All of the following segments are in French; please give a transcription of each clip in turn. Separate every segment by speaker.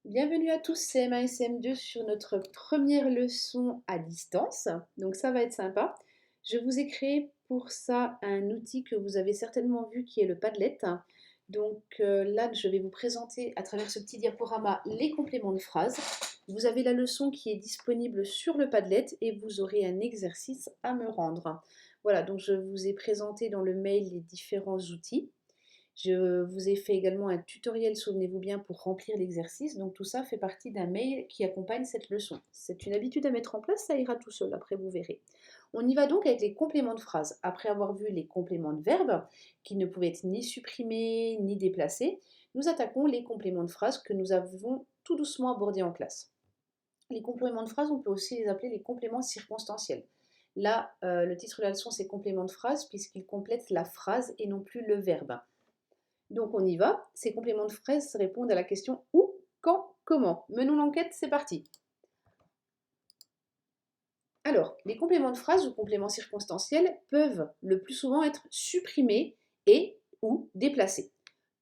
Speaker 1: Bienvenue à tous, c'est CM1 et CM2 sur notre première leçon à distance. Donc ça va être sympa. Je vous ai créé pour ça un outil que vous avez certainement vu qui est le Padlet. Donc là, je vais vous présenter à travers ce petit diaporama les compléments de phrases. Vous avez la leçon qui est disponible sur le Padlet et vous aurez un exercice à me rendre. Voilà, donc je vous ai présenté dans le mail les différents outils. Je vous ai fait également un tutoriel, souvenez-vous bien, pour remplir l'exercice. Donc tout ça fait partie d'un mail qui accompagne cette leçon. C'est une habitude à mettre en place, ça ira tout seul, après vous verrez. On y va donc avec les compléments de phrases. Après avoir vu les compléments de verbes, qui ne pouvaient être ni supprimés ni déplacés, nous attaquons les compléments de phrases que nous avons tout doucement abordés en classe. Les compléments de phrases, on peut aussi les appeler les compléments circonstanciels. Là, le titre de la leçon, c'est complément de phrase, puisqu'il complète la phrase et non plus le verbe. Donc on y va. Ces compléments de phrases répondent à la question où, quand, comment. Menons l'enquête, c'est parti. Alors, les compléments de phrases ou compléments circonstanciels peuvent le plus souvent être supprimés et ou déplacés.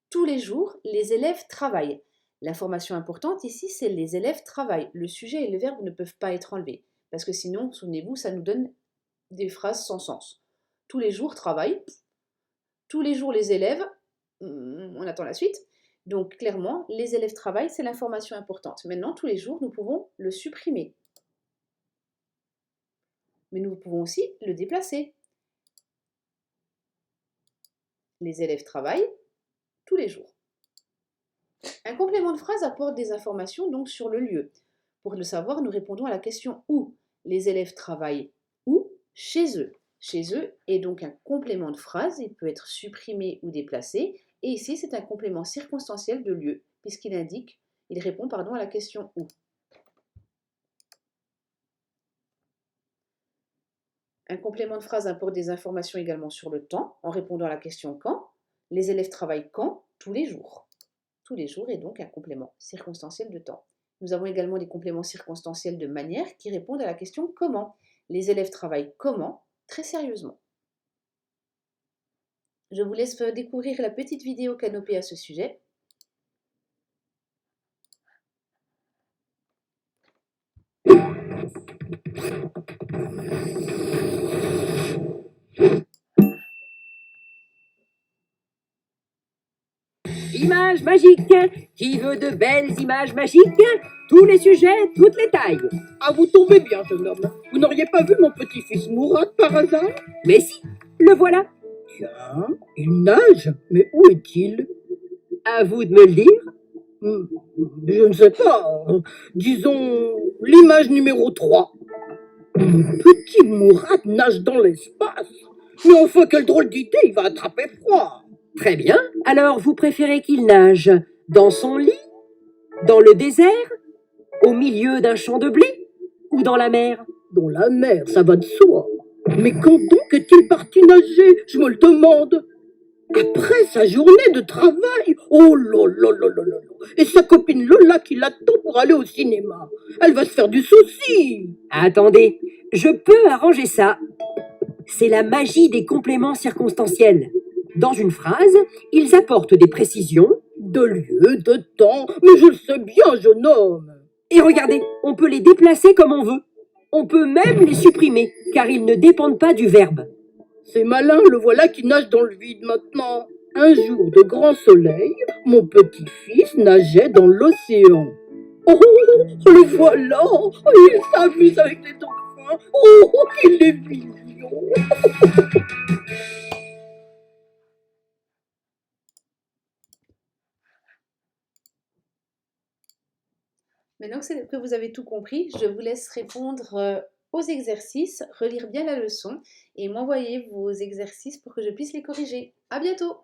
Speaker 1: Tous les jours, les élèves travaillent. L'information importante ici, c'est les élèves travaillent. Le sujet et le verbe ne peuvent pas être enlevés. Parce que sinon, souvenez-vous, ça nous donne des phrases sans sens. Tous les jours travaillent. Tous les jours, les élèves, on attend la suite. Donc clairement, les élèves travaillent, c'est l'information importante. Maintenant, tous les jours, nous pouvons le supprimer. Mais nous pouvons aussi le déplacer. Les élèves travaillent tous les jours. Un complément de phrase apporte des informations donc sur le lieu. Pour le savoir, nous répondons à la question où. Les élèves travaillent où? Chez eux. Chez eux est donc un complément de phrase, il peut être supprimé ou déplacé. Et ici, c'est un complément circonstanciel de lieu, puisqu'il répond à la question où. Un complément de phrase apporte des informations également sur le temps, en répondant à la question quand. Les élèves travaillent quand? Tous les jours. Tous les jours est donc un complément circonstanciel de temps. Nous avons également des compléments circonstanciels de manière qui répondent à la question comment. Les élèves travaillent comment? Très sérieusement. Je vous laisse découvrir la petite vidéo canopée à ce sujet.
Speaker 2: Images magiques. Qui veut de belles images magiques? Tous les sujets, toutes les tailles.
Speaker 3: Ah, vous tombez bien, jeune homme. Vous n'auriez pas vu mon petit-fils Mourad par hasard?
Speaker 2: Mais si, le voilà.
Speaker 3: Tiens, il nage. Mais où est-il?
Speaker 2: À vous de me le dire.
Speaker 3: Je ne sais pas. Disons l'image numéro 3. Mon petit Mourad nage dans l'espace. Mais enfin, quelle drôle d'idée, il va attraper froid.
Speaker 2: Très bien. Alors, vous préférez qu'il nage dans son lit, dans le désert, au milieu d'un champ de blé ou dans la mer?
Speaker 3: Dans la mer, ça va de soi. Mais quand donc est-il parti nager? Je me le demande. Après sa journée de travail, oh là là là là là là. Et sa copine Lola qui l'attend pour aller au cinéma. Elle va se faire du souci.
Speaker 2: Attendez, je peux arranger ça. C'est la magie des compléments circonstanciels. Dans une phrase, ils apportent des précisions.
Speaker 3: De lieu, de temps, mais je le sais bien, jeune homme.
Speaker 2: Et regardez, on peut les déplacer comme on veut. On peut même les supprimer, car ils ne dépendent pas du verbe.
Speaker 3: C'est malin, le voilà qui nage dans le vide maintenant. Un jour de grand soleil, mon petit-fils nageait dans l'océan. Oh, le voilà, il s'amuse avec les dauphins. Oh, qu'il est mignon.
Speaker 1: Maintenant que vous avez tout compris, je vous laisse répondre aux exercices, relire bien la leçon et m'envoyer vos exercices pour que je puisse les corriger. À bientôt!